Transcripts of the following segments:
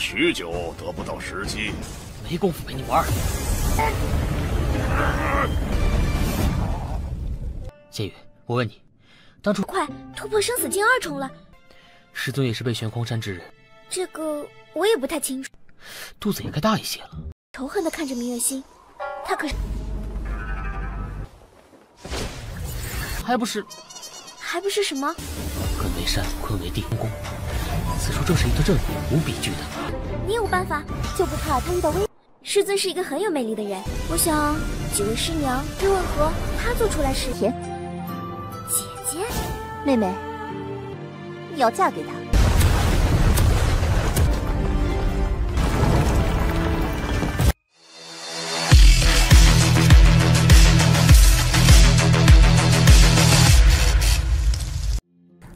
许久得不到时机，没工夫陪你玩。谢宇，我问你，当初快突破生死境2重了，师尊也是被悬空山之人，这个我也不太清楚。肚子也该大一些了。仇恨地看着明月心，他可是还不是什么？坤为山，坤为地，宫。此处正是一座阵法，无比巨大。你有办法，就不怕他遇到危？师尊是一个很有魅力的人，我想几位师娘又问何他做出来誓言？姐姐，妹妹，你要嫁给他。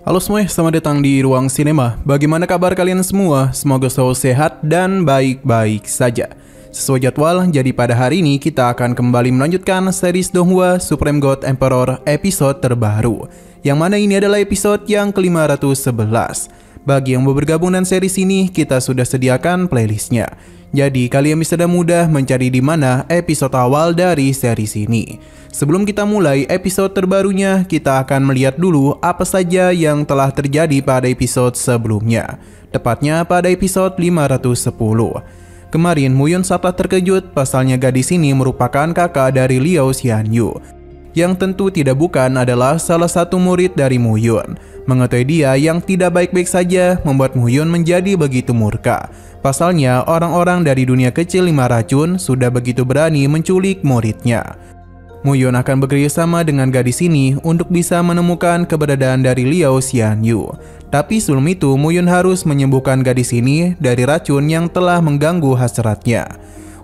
Halo semuanya, selamat datang di Ruang Sinema. Bagaimana kabar kalian semua? Semoga selalu sehat dan baik-baik saja. Sesuai jadwal, jadi pada hari ini kita akan kembali melanjutkan series Donghua Supreme God Emperor episode terbaru, yang mana ini adalah episode yang ke-511. Bagi yang mau bergabung dengan series ini, kita sudah sediakan playlistnya. Jadi kalian bisa dengan mudah mencari di mana episode awal dari series ini. Sebelum kita mulai episode terbarunya, kita akan melihat dulu apa saja yang telah terjadi pada episode sebelumnya. Tepatnya pada episode 510. Kemarin Muyun sangat terkejut pasalnya gadis ini merupakan kakak dari Liao Xianyu, yang tentu tidak bukan adalah salah satu murid dari Muyun. Mengetahui dia yang tidak baik-baik saja membuat Muyun menjadi begitu murka. Pasalnya orang-orang dari dunia kecil 5 racun sudah begitu berani menculik muridnya. Muyun akan bekerjasama dengan gadis ini untuk bisa menemukan keberadaan dari Liao Xianyu. Tapi sebelum itu Muyun harus menyembuhkan gadis ini dari racun yang telah mengganggu hasratnya.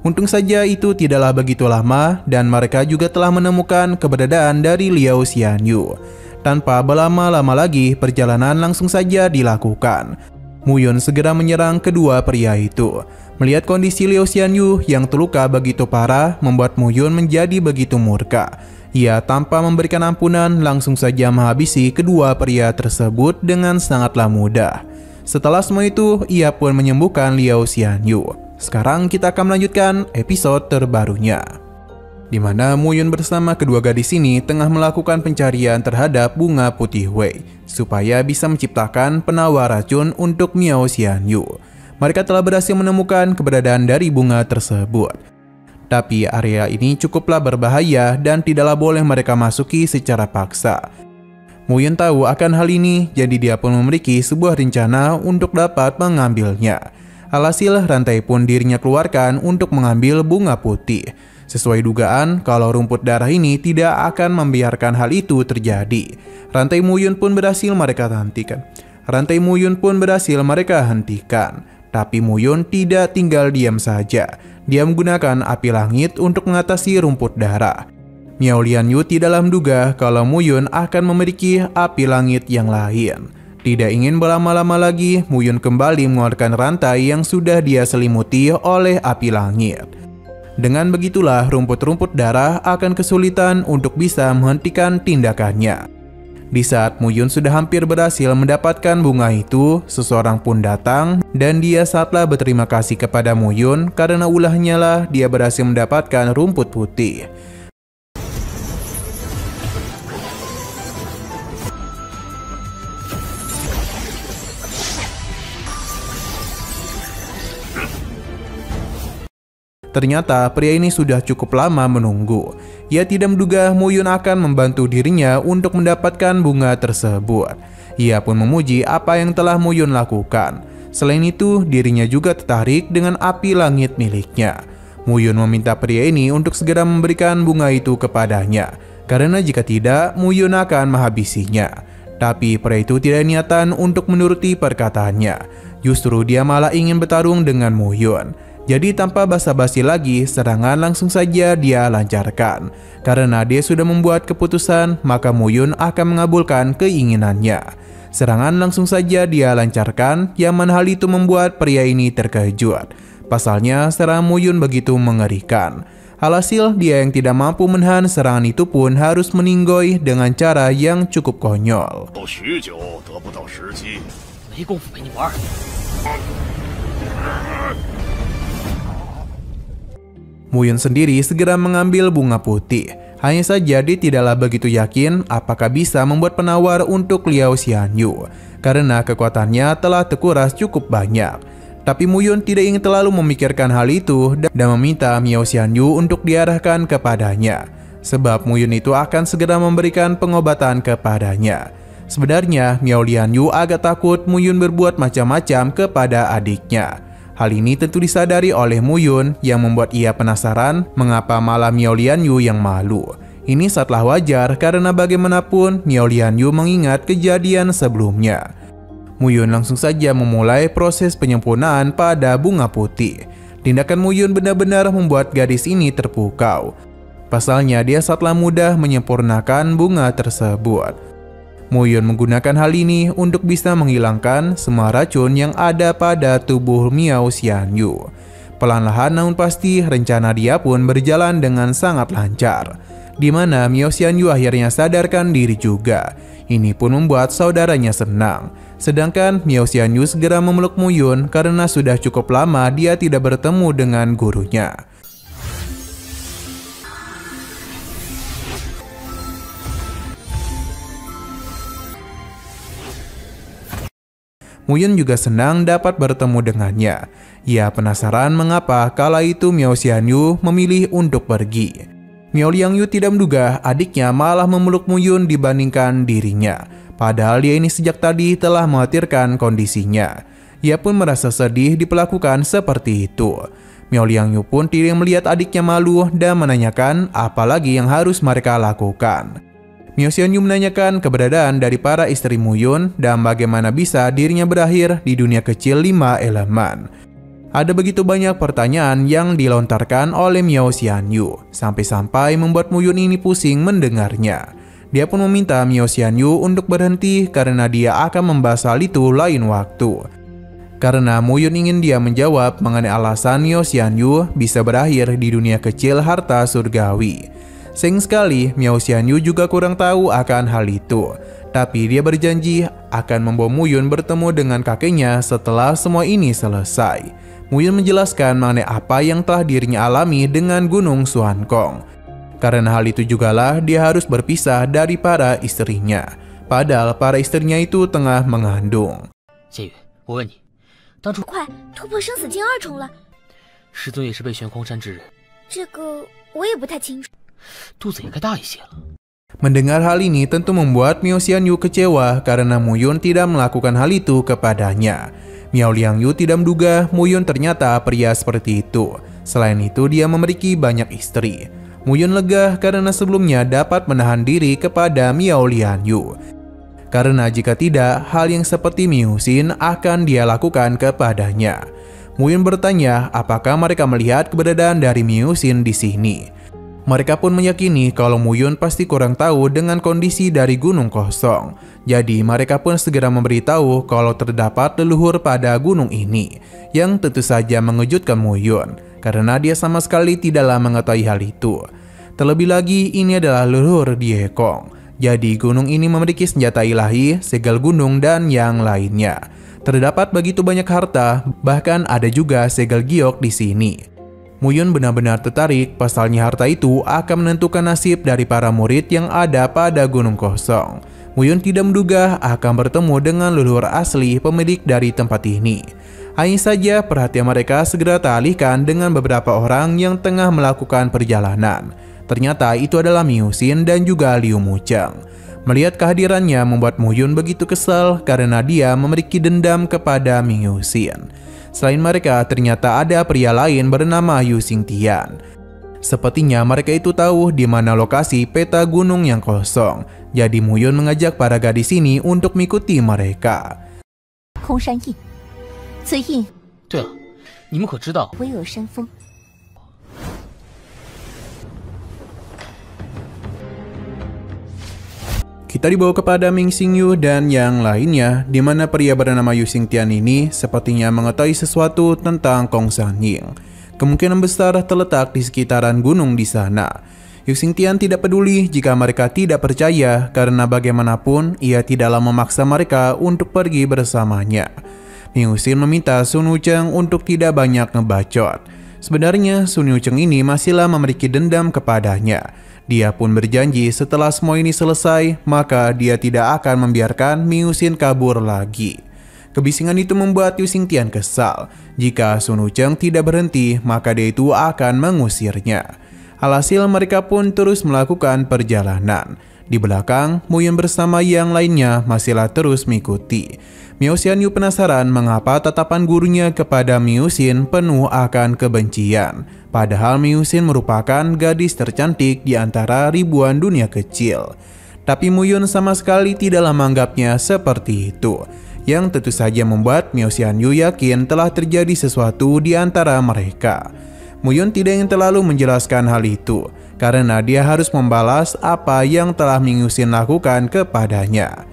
Untung saja itu tidaklah begitu lama dan mereka juga telah menemukan keberadaan dari Liao Xianyu. Tanpa berlama-lama lagi, perjalanan langsung saja dilakukan. Muyun segera menyerang kedua pria itu. Melihat kondisi Liao Xianyu yang terluka begitu parah membuat Muyun menjadi begitu murka. Ia tanpa memberikan ampunan langsung saja menghabisi kedua pria tersebut dengan sangatlah mudah. Setelah semua itu, ia pun menyembuhkan Liao Xianyu. Sekarang kita akan melanjutkan episode terbarunya, di mana Muyun bersama kedua gadis ini tengah melakukan pencarian terhadap bunga putih Wei supaya bisa menciptakan penawar racun untuk Miao Xianyu. Mereka telah berhasil menemukan keberadaan dari bunga tersebut. Tapi area ini cukuplah berbahaya dan tidaklah boleh mereka masuki secara paksa. Muyun tahu akan hal ini, jadi dia pun memiliki sebuah rencana untuk dapat mengambilnya. Alhasil rantai pun dirinya keluarkan untuk mengambil bunga putih. Sesuai dugaan, kalau rumput darah ini tidak akan membiarkan hal itu terjadi. Rantai Muyun pun berhasil mereka hentikan. Tapi Muyun tidak tinggal diam saja. Dia menggunakan api langit untuk mengatasi rumput darah. Miao Lianyu tidaklah menduga kalau Muyun akan memiliki api langit yang lain. Tidak ingin berlama-lama lagi, Muyun kembali mengeluarkan rantai yang sudah dia selimuti oleh api langit. Dengan begitulah rumput-rumput darah akan kesulitan untuk bisa menghentikan tindakannya. Di saat Muyun sudah hampir berhasil mendapatkan bunga itu, seseorang pun datang dan dia sangatlah berterima kasih kepada Muyun karena ulahnya lah dia berhasil mendapatkan rumput putih. Ternyata pria ini sudah cukup lama menunggu. Ia tidak menduga Muyun akan membantu dirinya untuk mendapatkan bunga tersebut. Ia pun memuji apa yang telah Muyun lakukan. Selain itu, dirinya juga tertarik dengan api langit miliknya. Muyun meminta pria ini untuk segera memberikan bunga itu kepadanya, karena jika tidak, Muyun akan menghabisinya. Tapi pria itu tidak niatan untuk menuruti perkataannya. Justru dia malah ingin bertarung dengan Muyun. Jadi tanpa basa-basi lagi, serangan langsung saja dia lancarkan. Karena dia sudah membuat keputusan, maka Muyun akan mengabulkan keinginannya. Serangan langsung saja dia lancarkan, yang mana hal itu membuat pria ini terkejut. Pasalnya, serangan Muyun begitu mengerikan. Alhasil, dia yang tidak mampu menahan serangan itu pun harus meninggoy dengan cara yang cukup konyol. Muyun sendiri segera mengambil bunga putih. Hanya saja dia tidaklah begitu yakin apakah bisa membuat penawar untuk Liao Xianyu, karena kekuatannya telah terkuras cukup banyak. Tapi Muyun tidak ingin terlalu memikirkan hal itu dan meminta Miao Xianyu untuk diarahkan kepadanya. Sebab Muyun itu akan segera memberikan pengobatan kepadanya. Sebenarnya Miao Lianyu agak takut Muyun berbuat macam-macam kepada adiknya. Hal ini tentu disadari oleh Muyun yang membuat ia penasaran mengapa malah Miao Lianyu yang malu. Ini sangatlah wajar karena bagaimanapun Miao Lianyu mengingat kejadian sebelumnya. Muyun langsung saja memulai proses penyempurnaan pada bunga putih. Tindakan Muyun benar-benar membuat gadis ini terpukau. Pasalnya dia sangatlah mudah menyempurnakan bunga tersebut. Muyun menggunakan hal ini untuk bisa menghilangkan semua racun yang ada pada tubuh Miao Xianyu. Pelan-lahan namun pasti rencana dia pun berjalan dengan sangat lancar, di mana Miao Xianyu akhirnya sadarkan diri juga. Ini pun membuat saudaranya senang. Sedangkan Miao Xianyu segera memeluk Muyun karena sudah cukup lama dia tidak bertemu dengan gurunya. Muyun juga senang dapat bertemu dengannya. Ia penasaran mengapa kala itu Miao Xianyu memilih untuk pergi. Miao Lianyu tidak menduga adiknya malah memeluk Muyun dibandingkan dirinya. Padahal dia ini sejak tadi telah mengkhawatirkan kondisinya. Ia pun merasa sedih diperlakukan seperti itu. Miao Lianyu pun tidak melihat adiknya malu dan menanyakan apa lagi yang harus mereka lakukan. Miao Xianyu menanyakan keberadaan dari para istri Muyun dan bagaimana bisa dirinya berakhir di dunia kecil 5 elemen. Ada begitu banyak pertanyaan yang dilontarkan oleh Miao Xianyu, sampai-sampai membuat Muyun ini pusing mendengarnya. Dia pun meminta Miao Xianyu untuk berhenti karena dia akan membahas hal itu lain waktu. Karena Muyun ingin dia menjawab mengenai alasan Miao Xianyu bisa berakhir di dunia kecil harta surgawi. Sayang sekali, Miao Xianyu juga kurang tahu akan hal itu. Tapi dia berjanji akan membawa Muyun bertemu dengan kakeknya setelah semua ini selesai. Muyun menjelaskan mengenai apa yang telah dirinya alami dengan Gunung Xuankong. Karena hal itu jugalah dia harus berpisah dari para istrinya. Padahal para istrinya itu tengah mengandung. 谢宇，我问你，当初快突破生死境2重了，师尊也是被玄空山之人，这个我也不太清楚。 肚子也该大一些了。 Mendengar hal ini tentu membuat Miao Xianyu kecewa karena Muyun tidak melakukan hal itu kepadanya. Miao Lianyu tidak menduga Muyun ternyata pria seperti itu. Selain itu dia memiliki banyak istri. Muyun lega karena sebelumnya dapat menahan diri kepada Miao Lianyu. Karena jika tidak, hal yang seperti Miu Xin akan dia lakukan kepadanya. Muyun bertanya apakah mereka melihat keberadaan dari Miu Xin di sini. Mereka pun meyakini kalau Muyun pasti kurang tahu dengan kondisi dari gunung kosong. Jadi mereka pun segera memberitahu kalau terdapat leluhur pada gunung ini, yang tentu saja mengejutkan Muyun karena dia sama sekali tidaklah mengetahui hal itu. Terlebih lagi ini adalah leluhur Diekong. Jadi gunung ini memiliki senjata ilahi, segel gunung dan yang lainnya. Terdapat begitu banyak harta, bahkan ada juga segel giok di sini. Muyun benar-benar tertarik, pasalnya harta itu akan menentukan nasib dari para murid yang ada pada gunung kosong. Muyun tidak menduga akan bertemu dengan leluhur asli pemilik dari tempat ini. Hanya saja perhatian mereka segera teralihkan dengan beberapa orang yang tengah melakukan perjalanan. Ternyata itu adalah Miu Xin dan juga Liu Mucheng. Melihat kehadirannya membuat Muyun begitu kesal karena dia memiliki dendam kepada Miu Xin. Selain mereka, ternyata ada pria lain bernama Yu Xingtian. Sepertinya mereka itu tahu di mana lokasi peta gunung yang kosong. Jadi Muyun mengajak para gadis ini untuk mengikuti mereka. 空山印，此印对了，你们可知道巍峨山峰。 Kita dibawa kepada Ming Xingyu dan yang lainnya, di mana pria bernama Yu Xingtian ini sepertinya mengetahui sesuatu tentang Kong Sanying. Kemungkinan besar terletak di sekitaran gunung di sana. Yu Xingtian tidak peduli jika mereka tidak percaya, karena bagaimanapun ia tidaklah memaksa mereka untuk pergi bersamanya. Miu Xin meminta Sun Wucheng untuk tidak banyak ngebacot. Sebenarnya Sun Wucheng ini masihlah memiliki dendam kepadanya. Dia pun berjanji setelah semua ini selesai, maka dia tidak akan membiarkan Miu Xin kabur lagi. Kebisingan itu membuat Yu Xingtian kesal. Jika Sun Wucheng tidak berhenti, maka dia itu akan mengusirnya. Alhasil mereka pun terus melakukan perjalanan. Di belakang, Mu Yun bersama yang lainnya masihlah terus mengikuti. Miao Xianyu penasaran mengapa tatapan gurunya kepada Miu Xin penuh akan kebencian. Padahal Miu Xin merupakan gadis tercantik di antara ribuan dunia kecil. Tapi Mu Yun sama sekali tidaklah menganggapnya seperti itu. Yang tentu saja membuat Miao Xianyu yakin telah terjadi sesuatu di antara mereka. Mu Yun tidak ingin terlalu menjelaskan hal itu, karena dia harus membalas apa yang telah Miu Xin lakukan kepadanya.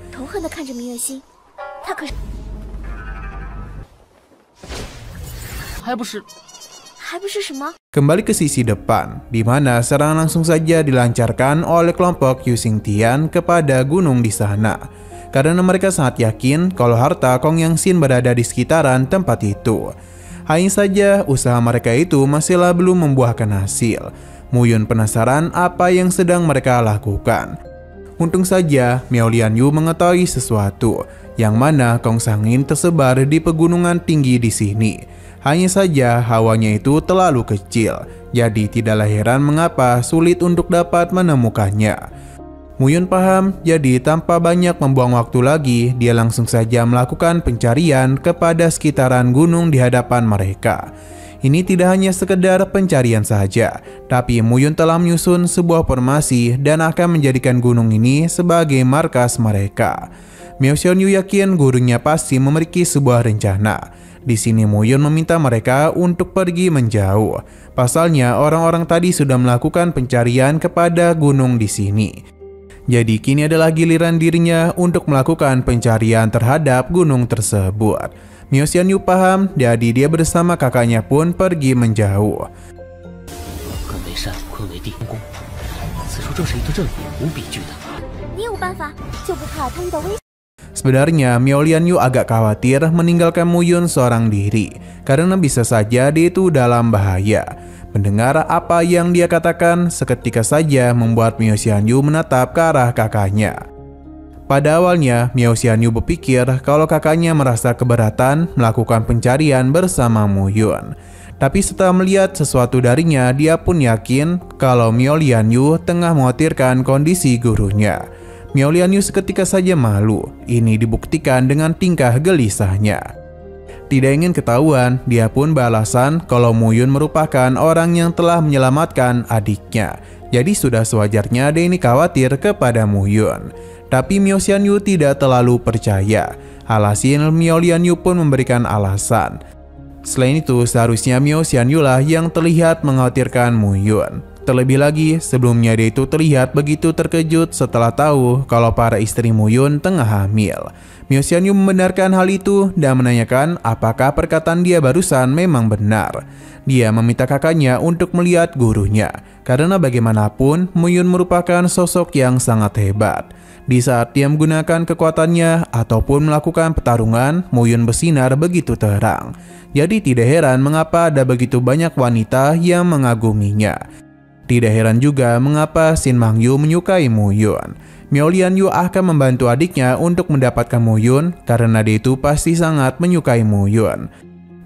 Kembali ke sisi depan, di mana serangan langsung saja dilancarkan oleh kelompok Yu Xingtian kepada gunung di sana. Karena mereka sangat yakin kalau harta Kong Yang Xin berada di sekitaran tempat itu. Hanya saja usaha mereka itu masihlah belum membuahkan hasil. Mu Yun penasaran apa yang sedang mereka lakukan. Untung saja Miao Lianyu mengetahui sesuatu, yang mana Kong Sangin tersebar di pegunungan tinggi di sini. Hanya saja hawanya itu terlalu kecil, jadi tidaklah heran mengapa sulit untuk dapat menemukannya. Mu Yun paham, jadi tanpa banyak membuang waktu lagi, dia langsung saja melakukan pencarian kepada sekitaran gunung di hadapan mereka. Ini tidak hanya sekedar pencarian saja, tapi Mu Yun telah menyusun sebuah formasi dan akan menjadikan gunung ini sebagai markas mereka. Miao Xianyu yakin gurunya pasti memiliki sebuah rencana. Di sini Mu Yun meminta mereka untuk pergi menjauh. Pasalnya orang-orang tadi sudah melakukan pencarian kepada gunung di sini. Jadi kini adalah giliran dirinya untuk melakukan pencarian terhadap gunung tersebut. Miao Xianyu paham, jadi dia bersama kakaknya pun pergi menjauh. Sebenarnya Miao Lianyu agak khawatir meninggalkan Mu Yun seorang diri, karena bisa saja dia itu dalam bahaya. Mendengar apa yang dia katakan, seketika saja membuat Miao Xianyu menatap ke arah kakaknya. Pada awalnya, Miao Xianyu berpikir kalau kakaknya merasa keberatan melakukan pencarian bersama Mu Yun. Tapi setelah melihat sesuatu darinya, dia pun yakin kalau Miao Lianyu tengah mengkhawatirkan kondisi gurunya. Miao Lianyu seketika saja malu. Ini dibuktikan dengan tingkah gelisahnya. Tidak ingin ketahuan, dia pun beralasan kalau Mu Yun merupakan orang yang telah menyelamatkan adiknya. Jadi sudah sewajarnya dia ini khawatir kepada Mu Yun. Tapi Miao Xianyu tidak terlalu percaya. Alhasil Miao Lianyu pun memberikan alasan. Selain itu, seharusnya Miao Xianyu lah yang terlihat mengkhawatirkan Mu Yun. Terlebih lagi, sebelumnya dia itu terlihat begitu terkejut setelah tahu kalau para istri Mu Yun tengah hamil. Miao Xianyu membenarkan hal itu dan menanyakan apakah perkataan dia barusan memang benar. Dia meminta kakaknya untuk melihat gurunya, karena bagaimanapun Mu Yun merupakan sosok yang sangat hebat. Di saat dia menggunakan kekuatannya ataupun melakukan pertarungan, Mu Yun bersinar begitu terang. Jadi tidak heran mengapa ada begitu banyak wanita yang mengaguminya. Tidak heran juga mengapa Xin Mangyu menyukai Mu Yun. Miao Lianyu akan membantu adiknya untuk mendapatkan Mu Yun karena dia itu pasti sangat menyukai Mu Yun.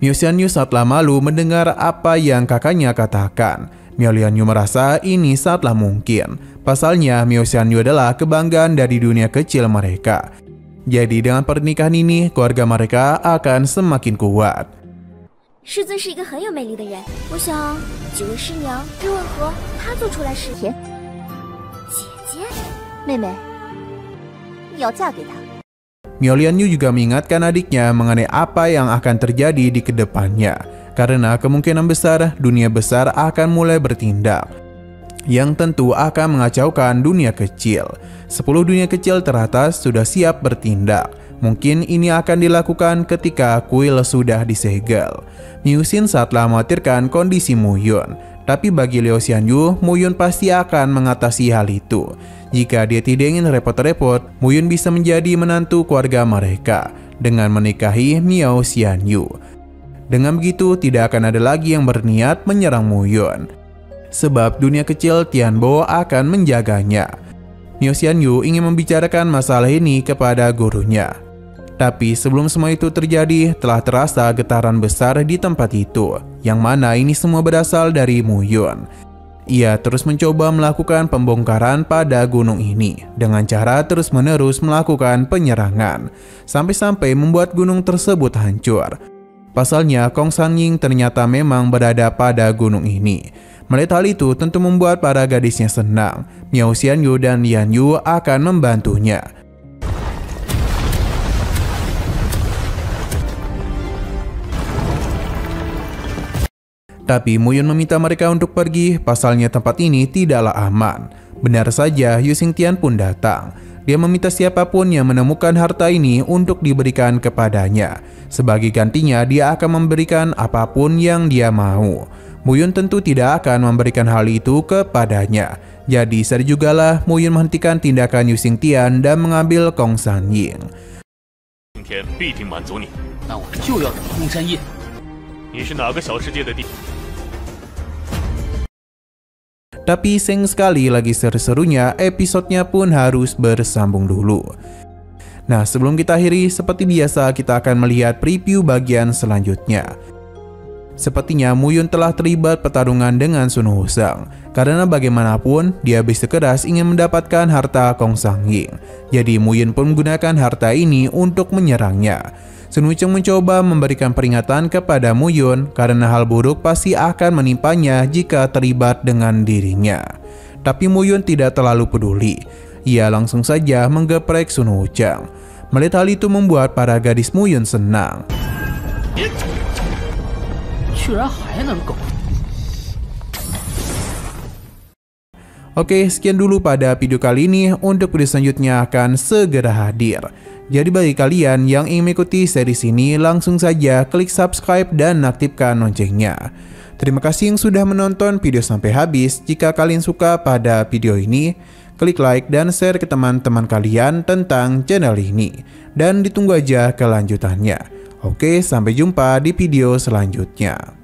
Miao Xianyu sangatlah malu mendengar apa yang kakaknya katakan. Miao Lianyu merasa ini sangatlah mungkin. Pasalnya Miao Xianyu adalah kebanggaan dari dunia kecil mereka. Jadi dengan pernikahan ini keluarga mereka akan semakin kuat. 师尊是一个很有魅力的人，我想几位师娘又问何她做出来是甜。姐姐，妹妹，你要嫁给他。 Miao Lianyu juga mengingatkan adiknya mengenai apa yang akan terjadi di kedepannya, karena kemungkinan besar dunia besar akan mulai bertindak, yang tentu akan mengacaukan dunia kecil. 10 dunia kecil teratas sudah siap bertindak. Mungkin ini akan dilakukan ketika kuil sudah disegel. Miu Xin saatlah mengkhawatirkan kondisi Mu Yun. Tapi bagi Liao Xianyu, Mu Yun pasti akan mengatasi hal itu. Jika dia tidak ingin repot-repot, Mu Yun bisa menjadi menantu keluarga mereka. dengan menikahi Miao Xianyu. Dengan begitu, tidak akan ada lagi yang berniat menyerang Mu Yun, sebab dunia kecil Tianbo akan menjaganya. Miao Xianyu ingin membicarakan masalah ini kepada gurunya. Tapi sebelum semua itu terjadi, telah terasa getaran besar di tempat itu, yang mana ini semua berasal dari Mu Yun. Ia terus mencoba melakukan pembongkaran pada gunung ini dengan cara terus-menerus melakukan penyerangan, sampai-sampai membuat gunung tersebut hancur. Pasalnya, Kong Sanying ternyata memang berada pada gunung ini. Melihat hal itu tentu membuat para gadisnya senang. Miao Xianyu dan Yan Yu akan membantunya. Tapi Mu Yun meminta mereka untuk pergi, pasalnya tempat ini tidaklah aman. Benar saja, Yu Xingtian pun datang. Dia meminta siapapun yang menemukan harta ini untuk diberikan kepadanya. Sebagai gantinya, dia akan memberikan apapun yang dia mau. Mu Yun tentu tidak akan memberikan hal itu kepadanya. Jadi sadar jugalah Mu Yun menghentikan tindakan Yu Xingtian dan mengambil Kong Sanying. 今天必定满足你。那我就要找空山印。你是哪个小世界的地？ Tapi sayang sekali lagi seru-serunya, episodenya pun harus bersambung dulu. Nah, sebelum kita akhiri, seperti biasa kita akan melihat preview bagian selanjutnya. Sepertinya Mu Yun telah terlibat pertarungan dengan Sun Wuseng, karena bagaimanapun dia bersikeras ingin mendapatkan harta Kong Sanying. Jadi Mu Yun pun menggunakan harta ini untuk menyerangnya. Sun Wukong mencoba memberikan peringatan kepada Mu Yun karena hal buruk pasti akan menimpanya jika terlibat dengan dirinya. Tapi Mu Yun tidak terlalu peduli. Ia langsung saja menggeprek Sun Wukong. Melihat hal itu membuat para gadis Mu Yun senang. Oke, sekian dulu pada video kali ini. Untuk video selanjutnya akan segera hadir. Jadi bagi kalian yang ingin mengikuti series ini, langsung saja klik subscribe dan aktifkan loncengnya. Terima kasih yang sudah menonton video sampai habis. Jika kalian suka pada video ini, klik like dan share ke teman-teman kalian tentang channel ini. Dan ditunggu aja kelanjutannya. Oke, sampai jumpa di video selanjutnya.